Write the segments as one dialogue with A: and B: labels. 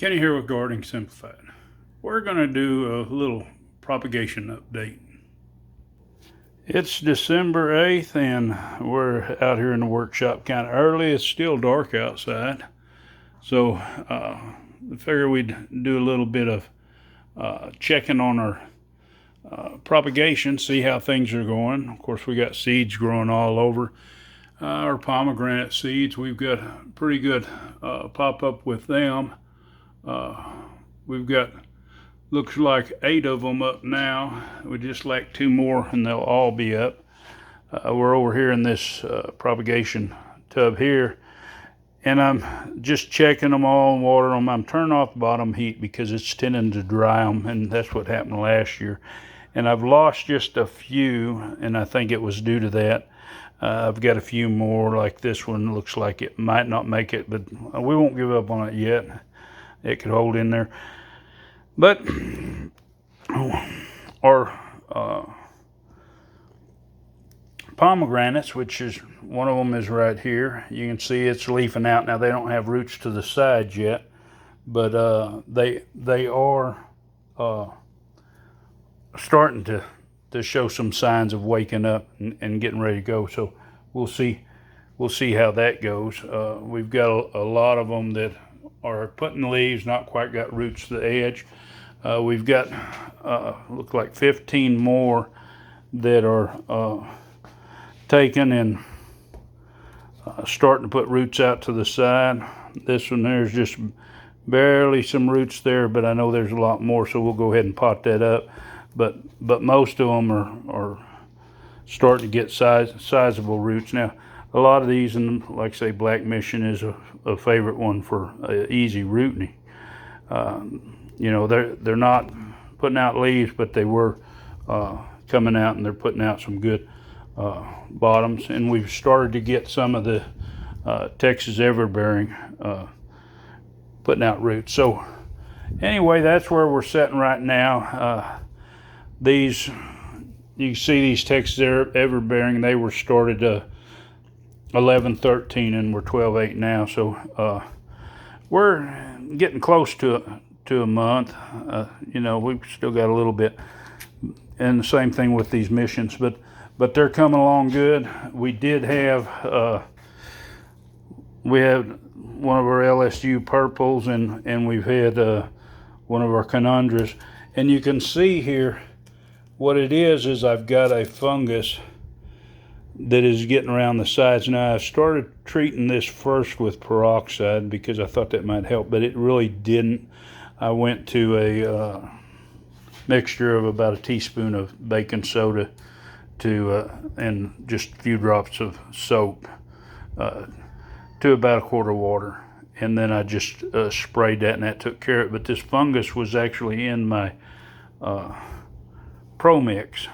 A: Kenny here with Gardening Simplified. We're going to do a little propagation update. It's December 8th and we're out here in the workshop kind of early. It's still dark outside. So I figured we'd do a little bit of checking on our propagation, see how things are going. Of course, we got seeds growing all over. Our pomegranate seeds, we've got pretty good pop up with them. We've got, looks like 8 of them up now. We just lack 2 more and they'll all be up. We're over here in this propagation tub here, and I'm just checking them all and watering them. I'm turning off bottom heat because it's tending to dry them, and that's what happened last year. And I've lost just a few, and I think it was due to that. I've got a few more, like this one looks like it might not make it, but we won't give up on it yet. It could hold in there. But our pomegranates, which is one of them is right here. You can see it's leafing out. Now they don't have roots to the sides yet, but they are starting to show some signs of waking up and getting ready to go. So we'll see how that goes. We've got a lot of them that are putting leaves, not quite got roots to the edge. We've got look like 15 more that are taken and starting to put roots out to the side. This one there's just barely some roots there, but I know there's a lot more, so we'll go ahead and pot that up. But most of them are starting to get sizable roots. Now, a lot of these, and like I say, Black Mission is a favorite one for easy rooting. You know, they're not putting out leaves, but they were coming out, and they're putting out some good bottoms. And we've started to get some of the Texas Everbearing putting out roots. So anyway, that's where we're sitting right now. These, you can see these Texas Everbearing, they were started 11-13 and we're 12-8 now. So we're getting close to a month. You know, we've still got a little bit, and the same thing with these missions, but they're coming along good. We did have we had one of our LSU purples, and we've had one of our conundras, and you can see here what it is I've got a fungus that is getting around the sides. Now, I started treating this first with peroxide because I thought that might help, but it really didn't. I went to a mixture of about a teaspoon of baking soda and just a few drops of soap to about a quart of water. And then I just sprayed that, and that took care of it. But this fungus was actually in my Pro Mix.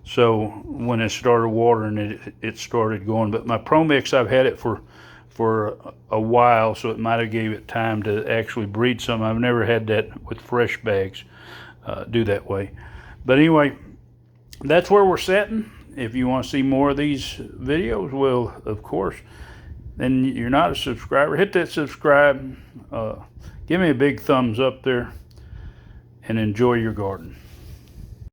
A: So when it started watering, it started going. But my Pro Mix, I've had it for a while, so it might have gave it time to actually breed some. I've never had that with fresh bags do that way. But anyway, that's where we're sitting. If you want to see more of these videos, well, of course, then you're not a subscriber, hit that subscribe. Give me a big thumbs up there, and enjoy your garden.